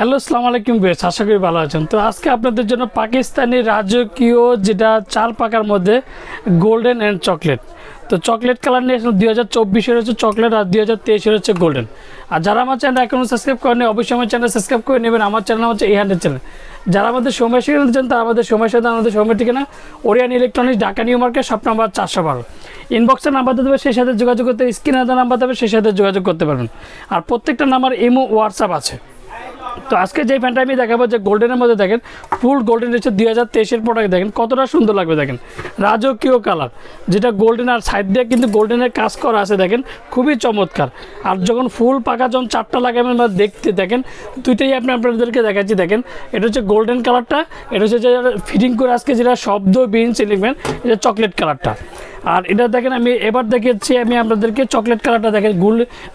Hello, আসসালামু আলাইকুম বেশ, আশা করি ভালো আছেন। তো আজকে আপনাদের জন্য পাকিস্তানি রাজকীয় যেটা 4 পাকার মধ্যে গোল্ডেন অ্যান্ড চকলেট। তো চকলেট কালার নিয়ে 2024-এর হচ্ছে চকলেট আর 2023-এর হচ্ছে গোল্ডেন। আর যারা আমার চ্যানেল এখনও সাবস্ক্রাইব করেনি অবশ্যই আমার চ্যানেল সাবস্ক্রাইব করে নেবেন। আমার চ্যানেল হচ্ছে এই চ্যানেল। যারা আমাদের সময় শিখতে চান তারা আমাদের সময়ের সাথে আমাদের সময় ঠিকানা Orion Electronics, Dhaka New Market, shop number 412। ইনবক্সের নাম্বার দেবে, সেই সাথে যোগাযোগ করতে, স্ক্রিনে নাম্বার দেবে, সেই সাথে যোগাযোগ করতে পারবেন। আর প্রত্যেকটা নাম্বার ইমো, হোয়াটসঅ্যাপ আছে। তো আজকে যে প্যান্টটা আমি দেখাবো যে গোল্ডেনের মধ্যে দেখেন, ফুল গোল্ডেন হচ্ছে 2023-এর প্রোডাক্ট। দেখেন কতটা সুন্দর লাগবে, দেখেন রাজকীয় কালার যেটা গোল্ডেন, আর সাইড দিয়ে কিন্তু গোল্ডেনের কাজ করা আছে, দেখেন খুবই চমৎকার। আর যখন ফুল পাকা যখন 4টা লাগাবেন বা দেখতে দেখেন দুইটাই আপনাদেরকে দেখাচ্ছি। দেখেন এটা হচ্ছে গোল্ডেন কালারটা, এটা হচ্ছে যে ফিটিং করে আজকে যেটা শব্দবিহীন সিলিংম্যান, এটা চকলেট কালারটা। আর এটা দেখেন আমি এবার দেখাচ্ছি আমি আপনাদেরকে চকলেট কালারটা। দেখেন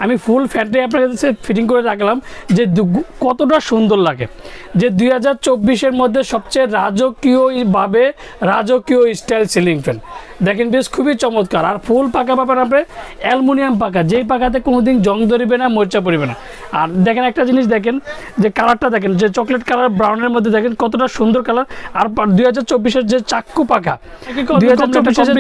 আমি ফুল ফ্যানটাই আপনাদের কাছে ফিটিং করে রাখলাম যে কতটা সুন্দর লাগে। যে 2024-এর মধ্যে সবচেয়ে রাজকীয়ভাবে রাজকীয় স্টাইল সিলিং ফ্যান দেখেন, বেশ খুবই চমৎকার। আর ফুল পাকা পাবেন আপনি অ্যালুমিনিয়াম পাকা, যেই পাকাতে কোনোদিন জং ধরবে না, মরচা পড়বে না। আর দেখেন একটা জিনিস দেখেন যে কালারটা দেখেন, যে চকলেট কালার ব্রাউনের মধ্যে দেখেন কতটা সুন্দর কালার। আর 2024-এর যে চাক্কু পাকা, 2024-এর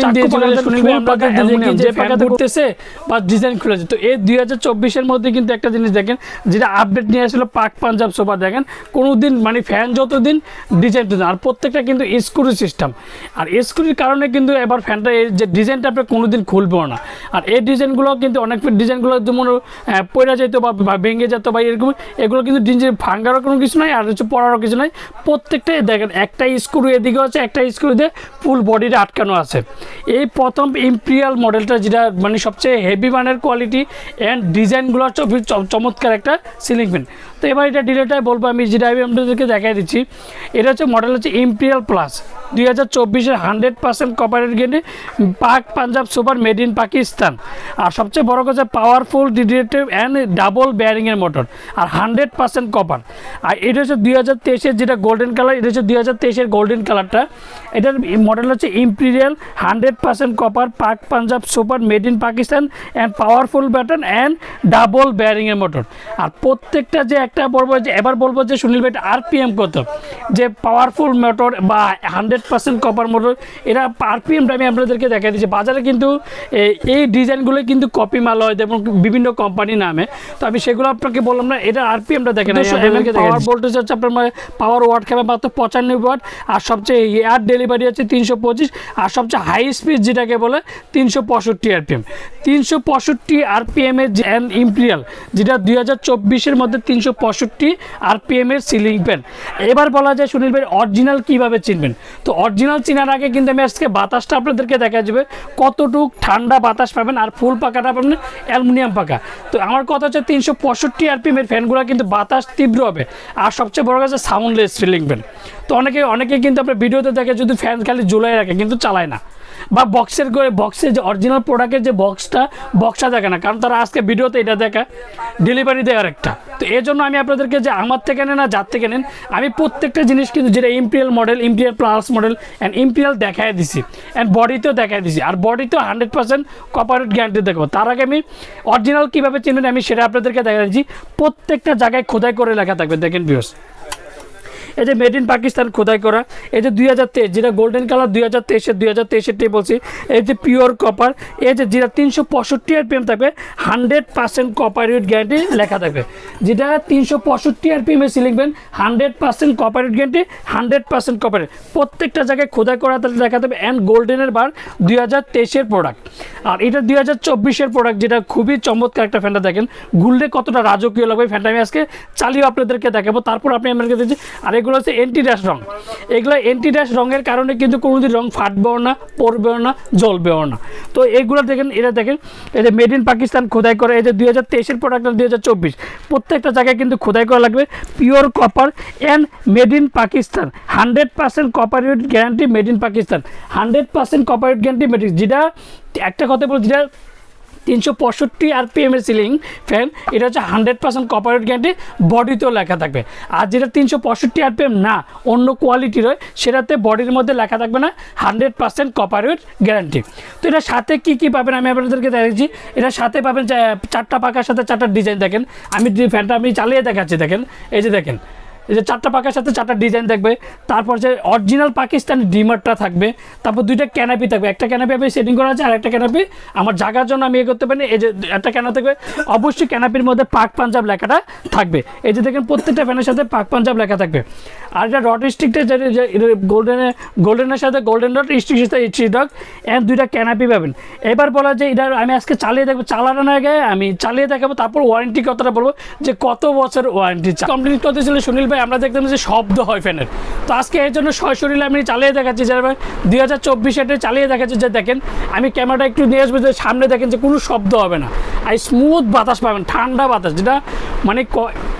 যে পাকা ঘুরতেছে বা ডিজাইন খুলেছে, তো এই 2024-এর মধ্যে কিন্তু একটা জিনিস দেখেন যেটা আপডেট নিয়ে আসলে পাক পাঞ্জাব সোফা। দেখেন কোনোদিন মানে ফ্যান যতদিন ডিজাইন, আর প্রত্যেকটা কিন্তু স্ক্রু সিস্টেম। আর স্ক্রুর কারণে কিন্তু এবার ফ্যানটা এই যে ডিজাইনটা আপনি কোনোদিন খুলবেও না। আর এই ডিজাইনগুলো কিন্তু অনেক ডিজাইনগুলো যেমন পড়া যেত বা ভেঙে যেত বা এরকম, এগুলো কিন্তু ডিজাইন ভাঙারও কোনো কিছু নয়, আর হচ্ছে পড়ারও কিছু নয়। প্রত্যেকটাই দেখেন একটা স্ক্রু এদিকে আছে, একটা স্ক্রু দিয়ে ফুল বডিটা আটকানো আছে। এই প্রথম ইম্পেরিয়াল মডেলটা যেটা মানে সবচেয়ে হেভি মানের কোয়ালিটি অ্যান্ড ডিজাইনগুলো চমৎকার একটা সিলিং ফ্যান। তো এবার এটা ডিটেলটাই বলবো আমি, যেটা আমি আপনাদেরকে দেখাই দিচ্ছি। এটা হচ্ছে মডেল হচ্ছে ইম্পেরিয়াল প্লাস 2024-এর 100% কপারেট গ্রেডে Pak Punjab super made in Pakistan. আর সবচেয়ে বড় কথা পাওয়ারফুল ডিডিরেটিভ অ্যান্ড ডাবল বেয়ারিংয়ের মোটর, আর 100% কপার। আর এটা হচ্ছে 2023-এর যেটা গোল্ডেন কালার, এটা হচ্ছে 2023-এর গোল্ডেন কালারটা। এটার মডেল হচ্ছে imperial 100% copper Pak Punjab super made in Pakistan and powerful baton and double বেয়ারিংয়ের মোটর। আর প্রত্যেকটা যে একটা বলবো যে এবার বলবো যে সুনীল ভাই আরপিএম কত, যে পাওয়ারফুল মোটর বা 100% কপার মোটর, এরা আরপিএমটা আমি আপনাদেরকে দেখাই দিচ্ছি। বাজারে কিন্তু এই ডিজাইনগুলো কিন্তু কপি মাল হয় এবং বিভিন্ন কোম্পানি নামে, তো আমি সেগুলো আপনাকে বললাম না। এটা আরপিএমটা দেখেন, পাওয়ার ভোল্টেজ হচ্ছে আপনার পাওয়ার ওয়াট খাবে মাত্র 95 ওয়াট। আর সবচেয়ে এয়ার ডেলিভারি হচ্ছে 325, আর সবচেয়ে হাই স্পিড যেটাকে বলে 365 আরপিএম। 365 আরপিএমের ইম্পেরিয়াল যেটা 2024-এর মধ্যে 365 আরপিএমের সিলিং ফ্যান। এবার বলা যায় সুনীল ভাই অরিজিনাল কীভাবে চিনবেন। তো অরিজিনাল চেনার আগে কিন্তু আমি আজকে বাতাসটা আপনাদেরকে দেখা যাবে কতটুক ঠান্ডা বাতাস পাবেন, আর ফুল পাকাটা পাবেন অ্যালুমিনিয়াম পাকা। তো আমার কথা হচ্ছে 365 আরপিএমের ফ্যানগুলো কিন্তু বাতাস তীব্র হবে, আর সবচেয়ে বড় কথা সাউন্ডলেস সিলিং ফ্যান। তো অনেকে কিন্তু আপনার ভিডিওতে দেখে যদি ফ্যান খালি ঝুলাই রাখে কিন্তু চালায় না, বা বক্সের যে অরিজিনাল প্রোডাক্টের যে বক্সটা দেখে না, কারণ তারা আজকে ভিডিওতে এটা দেখা ডেলিভারি দেওয়ার একটা। তো এই জন্য আমি আপনাদেরকে যে আমার থেকে নেন না যার থেকে নেন, আমি প্রত্যেকটা জিনিস কিন্তু যেটা imperial model, imperial plus model and imperial দেখাই দিছি, অ্যান্ড বডিতেও দেখাই দিছি। আর বডিতেও 100% কপারেট গ্যারান্টি দেখবো। তার আগে আমি অরিজিনাল কীভাবে চিনবেন আমি সেটা আপনাদেরকে দেখা দিচ্ছি। প্রত্যেকটা জায়গায় খোদাই করে লেখা থাকবে, দেখেন ভিউয়ার্স। এই যে মেড ইন পাকিস্তান খোদাই করা, এই যে 2023 যেটা গোল্ডেন কালার 2023-এরটাই বলছি। এই যে পিওর কপার, এই যে যেটা 365 আরপিএম থাকবে 100% কপার উইথ গ্যারান্টি লেখা থাকবে। যেটা 365 আরপিএমের ceiling fan 100% copper with guarantee, 100% কপারের। প্রত্যেকটা জায়গায় খোদাই করা লেখা থাকবে। অ্যান্ড গোল্ডেনের বার 2023-এর প্রোডাক্ট, আর এটা 2024-এর প্রোডাক্ট, যেটা খুবই চমৎকার একটা ফ্যানটা। দেখেন গুললে কতটা রাজকীয় লাগবে ফ্যানটা, আমি আজকে চালিয়ে আপনাদেরকে দেখাবো। তারপর আপনি আমাকে দিচ্ছি। আর এগুলো হচ্ছে এন্টি ড্যাশ রং। এগুলো এন্টি ড্যাশ রঙের কারণে কিন্তু কোনোদিন রং ফাটবেও না, পড়বেও না, জ্বলবেও না। তো এইগুলো দেখেন, এটা দেখেন এই যে মেড ইন পাকিস্তান খোদাই করে, এই যে 2023-এর প্রোডাক্ট 2024, প্রত্যেকটা জায়গায় কিন্তু খোদাই করা লাগবে। Pure copper and made in Pakistan, 100% copper with guarantee, made in Pakistan 100% copper with guarantee made. যেটা একটা কথা বলছি, যেটা 365 আরপিএমের সিলিং ফ্যান, এটা হচ্ছে 100% কপারেট গ্যারান্টি, বডিতেও লেখা থাকবে। আর যেটা 365 আরপিএম না, অন্য কোয়ালিটির হয়, সেটাতে বডির মধ্যে লেখা থাকবে না 100% কপারেট গ্যারান্টি। তো এটার সাথে কী পাবেন আমি আপনাদেরকে দেখাচ্ছি। এটার সাথে পাবেন 4টা পাকার সাথে 4টা ডিজাইন। দেখেন আমি ফ্যানটা আমি চালিয়ে দেখাচ্ছি। দেখেন এই যে দেখেন এই যে 4টা পাখার সাথে 4টা ডিজাইন থাকবে, তারপর যে অরিজিনাল পাকিস্তানি ডিমারটা থাকবে, তারপর 2টা ক্যানাপি থাকবে, একটা ক্যানাপি আমি সেটিং করা আছে আর একটা ক্যানাপি আমার জায়গার জন্য আমি করতে পারি। এই যে একটা ক্যানাপি থাকবে, অবশ্যই ক্যানাপির মধ্যে পাক পাঞ্জাব লেখাটা থাকবে। এই যে দেখেন প্রত্যেকটা ফ্যানের সাথে পাক পাঞ্জাব লেখা থাকবে। আর এটা রড স্টিকটা যে গোল্ডেনের সাথে golden rod stick stick and 2টা ক্যানাপি পাবেন। এবার বলা যে এটা আমি আজকে চালিয়ে দেখবো, চালানোর আগে আমি চালিয়ে দেখাবো, তারপর ওয়ারেন্টি কথাটা বলবো যে কত বছর ওয়ারেন্টি কমপ্লিট করতেছিল সুনীল ভাই। আমরা দেখতাম যে শব্দ হয় ফ্যানের, তো আজকে এর জন্য সশরীরে আমি চালিয়ে দেখাচ্ছি। যারা 2024 এটা চালিয়ে দেখাচ্ছি, যে দেখেন আমি ক্যামেরাটা একটু নিয়ে আসবো, যে সামনে দেখেন যে কোনো শব্দ হবে না, আর স্মুথ বাতাস পাবেন, ঠান্ডা বাতাস। যেটা মানে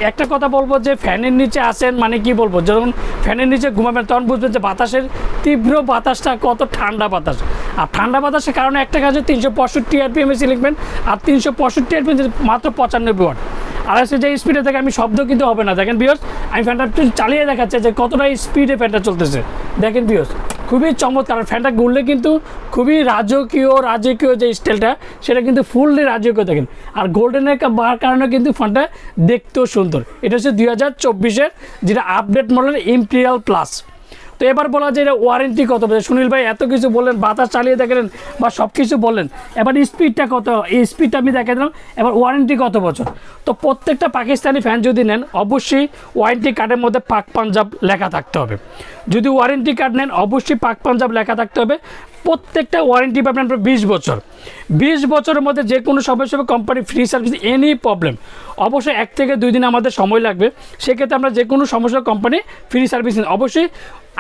একটা কথা বলবো যে ফ্যানের নিচে আসেন মানে কি বলবো, যখন ফ্যানের নিচে ঘুমাবেন তখন বুঝবেন যে বাতাসের তীব্র বাতাসটা কত ঠান্ডা বাতাস। আর ঠান্ডা বাতাসের কারণে একটা কাজ 365 RPM সিলিং ফ্যান, আর 365 RPM মাত্র 95 ওয়াট। আর আছে যে স্পিডে থেকে আমি শব্দ কিন্তু হবে না। দেখেন ভিউয়ার্স, আমি ফ্যানটা একটু চালিয়ে দেখাচ্ছি যে কতটা স্পিডে ফ্যানটা চলতেছে। দেখেন ভিউয়ার্স, খুবই চমৎকার। ফ্যানটা ঘুরলে কিন্তু খুবই রাজকীয় যে স্টাইলটা, সেটা কিন্তু ফুললি রাজকীয়। দেখেন, আর গোল্ডেনের কারণে কিন্তু ফ্যানটা দেখতেও সুন্দর। এটা হচ্ছে 2024 যেটা আপডেট মডেল ইম্পিরিয়াল প্লাস। তো এবার বলা যায় এটা ওয়ারেন্টি কত বছর। সুনীল ভাই এত কিছু বললেন, বাতাস চালিয়ে দেখলেন বা সব কিছু বললেন, এবার স্পিডটা কত, এই স্পিডটা আমি দেখে দিলাম। এবার ওয়ারেন্টি কত বছর। তো প্রত্যেকটা পাকিস্তানি ফ্যান যদি নেন, অবশ্যই ওয়ারেন্টি কার্ডের মধ্যে পাক পাঞ্জাব লেখা থাকতে হবে। যদি ওয়ারেন্টি কার্ড নেন, অবশ্যই পাক পাঞ্জাব লেখা থাকতে হবে। প্রত্যেকটা ওয়ারেন্টি পাবেন আপনার 20 বছর। 20 বছরের মধ্যে যে কোনো সমস্যা হবে, company free service, any problem. অবশ্যই 1 থেকে 2 দিন আমাদের সময় লাগবে, সেক্ষেত্রে আমরা যে কোনো সমস্যা কোম্পানি ফ্রি সার্ভিস নেন। অবশ্যই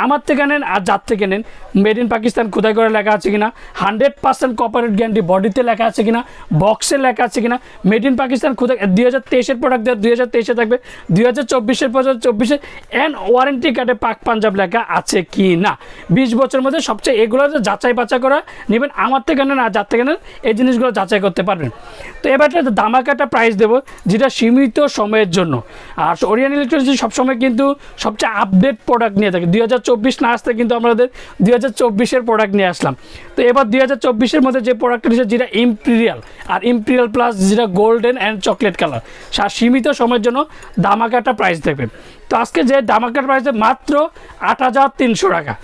আমার থেকে নেন আর যার থেকে নেন, মেড ইন পাকিস্তান খোদাই করে লেখা আছে কিনা, 100% কপারেট গ্যারান্টি, বডিতে লেখা আছে কিনা, বক্সে লেখা আছে কিনা, মেড ইন পাকিস্তান খোদাই। 2023 প্রোডাক্ট দেওয়া 2023 থাকবে, 2024 পর্যন্ত 24 অ্যান্ড ওয়ারেন্টি কার্ডে পাক পাঞ্জাব লেখা আছে কি না। 20 বছরের মধ্যে সবচেয়ে এগুলো যাচাই বাছাই করা নেবেন, আমার থেকে নেন আর যার থেকে নেন, এই জিনিসগুলো যাচাই করতে পারবেন। তো এবার একটা ধামাকাটা প্রাইস দেবো, যেটা সীমিত সময়ের জন্য। আর ওরিয়েন্ট ইলেকট্রনিক্স সবসময় কিন্তু সবচেয়ে আপডেট প্রোডাক্ট নিয়ে থাকে। 2024 না আসতে কিন্তু আমাদের 2024 প্রোডাক্ট নিয়ে আসলাম। তো এবার 2024 মধ্যে যে প্রোডাক্টটা রয়েছে, যেটা ইম্পিরিয়াল আর ইম্পিরিয়াল প্লাস, যেটা গোল্ডেন অ্যান্ড চকলেট কালার, আর সীমিত সময়ের জন্য ধামাকাটা প্রাইস দেবেন। তো আজকে যে ধামাকার প্রাইস মাত্র 8,300 টাকা।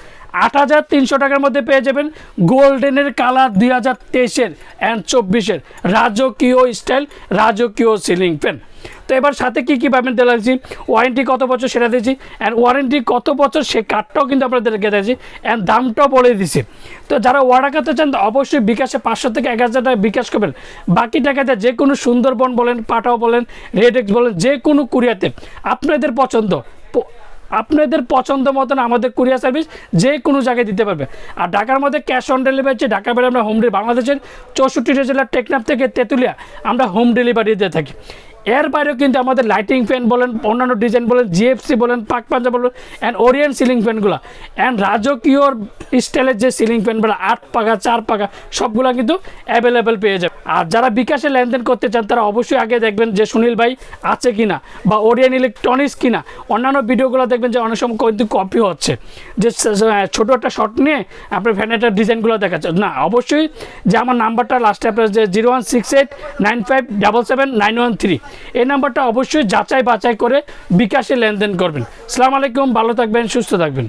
8,300 টাকার মধ্যে পেয়ে যাবেন গোল্ডেনের কালার 2023 অ্যান্ড 24 রাজকীয় স্টাইল, রাজকীয় সিলিং ফ্যান। তো এবার সাথে কী পাবেন দিয়েছি, ওয়ারেন্টি কত বছর সেটা দিয়েছি, অ্যান্ড ওয়ারেন্টি কত বছর সে কার্ডটাও কিন্তু আপনাদেরকে দিয়েছি, অ্যান্ড দামটাও বলে দিছি। তো যারা অর্ডার করতে চান, অবশ্যই বিকাশে 500 থেকে 1000 টাকা বিকাশ করবেন। বাকি টাকাতে যে কোনো সুন্দরবন বলেন, পাঠাও বলেন, রেড এক্স বলেন, যে কোনো কুরিয়াতে আপনাদের পছন্দ মতন আমাদের কুরিয়ার সার্ভিস যে কোনো জায়গায় দিতে পারবে। আর ঢাকার মধ্যে ক্যাশ অন ডেলিভারি আছে। ঢাকা বাইরে আমরা হোম ডেলিভারি, বাংলাদেশের 64 জেলার টেকনাফ থেকে তেঁতুলিয়া আমরা হোম ডেলিভারি দিয়ে থাকি। এর বাইরেও কিন্তু আমাদের লাইটিং ফ্যান বলেন, অন্যান্য ডিজাইন বলেন, জিএফসি বলেন, পাক পাঞ্জাব বলেন, অ্যান্ড ওরিয়েন্ট সিলিং ফ্যানগুলো, অ্যান্ড রাজকীয় স্টাইলের যে সিলিং ফ্যানগুলো 8 পাখা 4 পাখা সবগুলো কিন্তু অ্যাভেলেবেল পেয়ে যাবে। আর যারা বিকাশে লেনদেন করতে চান, তারা অবশ্যই আগে দেখবেন যে সুনীল ভাই আছে কিনা বা ওরিয়েন্ট ইলেকট্রনিক্স কিনা। অন্যান্য ভিডিওগুলো দেখবেন যে অনেক সময় কিন্তু কপি হচ্ছে, যে ছোটো একটা শর্ট নিয়ে আপনার ফ্যানের ডিজাইনগুলো দেখাচ্ছে না। অবশ্যই যে আমার নাম্বারটা লাস্টে আপনার যে 016895779113, এই নাম্বারটা অবশ্যই যাচাই বাছাই করে বিকাশে লেনদেন করবেন। আসসালামু আলাইকুম, ভালো থাকবেন, সুস্থ থাকবেন।